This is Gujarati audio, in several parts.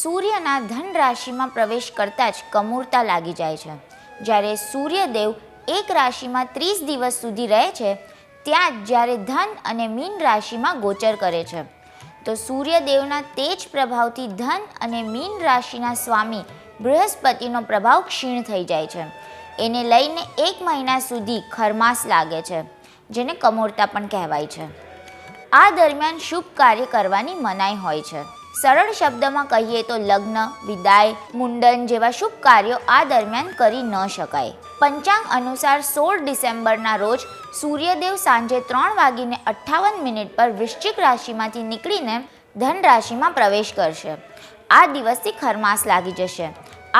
સૂર્યના ધન રાશિમાં પ્રવેશ કરતાં જ કમૂરતા લાગી જાય છે. જ્યારે સૂર્યદેવ એક રાશિમાં 30 દિવસ સુધી રહે છે, ત્યાં જ જ્યારે ધન અને મીન રાશિમાં ગોચર કરે છે, તો સૂર્યદેવના તેજ પ્રભાવથી ધન અને મીન રાશિના સ્વામી બૃહસ્પતિનો પ્રભાવ ક્ષીણ થઈ જાય છે. એને લઈને 1 મહિના સુધી ખરમાસ લાગે છે, જેને કમોરતા પણ કહેવાય છે. આ દરમિયાન શુભ કાર્ય કરવાની મનાઈ હોય છે. સરળ શબ્દમાં કહીએ તો લગ્ન, વિદાય, મુંડન જેવા શુભ કાર્યો આ દરમિયાન કરી ન શકાય. પંચાંગ અનુસાર 16 ડિસેમ્બરના રોજ સૂર્યદેવ સાંજે 3:58 પર વૃશ્ચિક રાશિમાંથી નીકળીને ધન રાશિમાં પ્રવેશ કરશે. આ દિવસથી ખરમાસ લાગી જશે.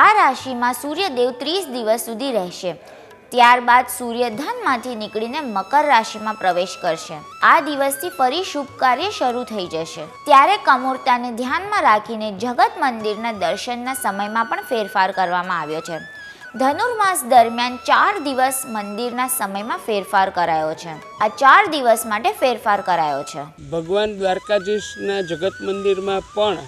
આ રાશિમાં સૂર્યદેવ 30 દિવસ સુધી રહેશે. ત્યારબાદ સૂર્ય ધનમાંથી નીકળીને મકર રાશિમાં પ્રવેશ કરશે. આ દિવસથી ફરી શુભ કાર્ય શરૂ થઈ જશે. ત્યારે કમૂરતાને ધ્યાનમાં રાખીને જગત મંદિરના દર્શનના સમયમાં પણ ફેરફાર કરવામાં આવ્યો છે. ધનુર્માસ દરમિયાન 4 દિવસ મંદિરના સમયમાં ફેરફાર કરાયો છે. આ 4 દિવસ માટે ફેરફાર કરાયો છે. ભગવાન દ્વારકાધીશના જગત મંદિરમાં પણ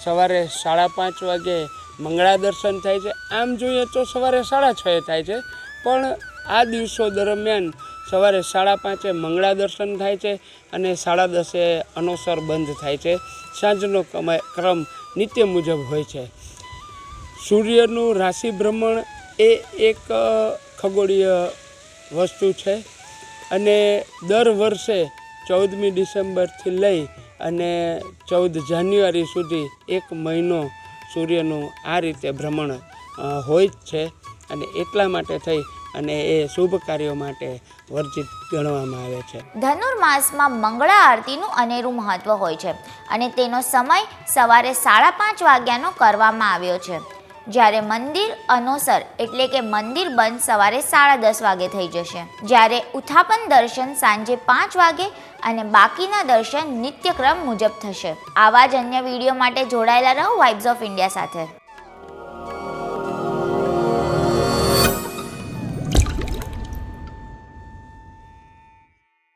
સવારે 5:30 વાગે મંગળા દર્શન થાય છે. આમ જોઈએ તો સવારે 6:30 થાય છે, પણ આ દિવસો દરમિયાન સવારે 5:30 મંગળા દર્શન થાય છે અને 10:30 અનોસર બંધ થાય છે. સાંજનો ક્રમ નિત્ય મુજબ હોય છે. સૂર્યનું રાશિ ભ્રમણ એ એક ખગોળીય વસ્તુ છે અને દર વર્ષે 14મી ડિસેમ્બરથી લઈ અને 14 જાન્યુઆરી સુધી 1 મહિનો સૂર્યનું આ રીતે ભ્રમણ હોય જ છે અને એટલા માટે થઈ અને એ શુભ કાર્યો માટે વર્જિત ગણવામાં આવે છે. ધનુર્માસમાં મંગળા આરતીનું અનેરું મહત્વ હોય છે અને તેનો સમય સવારે 5:30 વાગ્યાનો કરવામાં આવ્યો છે, જ્યારે મંદિર અનોસર એટલે કે મંદિર બંધ સવારે 10:30 વાગે થઈ જશે. જ્યારે ઉત્થાપન દર્શન સાંજે 5 વાગે અને બાકીના દર્શન નિત્યક્રમ મુજબ થશે. આવા જ અન્ય વિડીયો માટે જોડાયેલા રહો વાઇબ્સ ઓફ ઇન્ડિયા સાથે.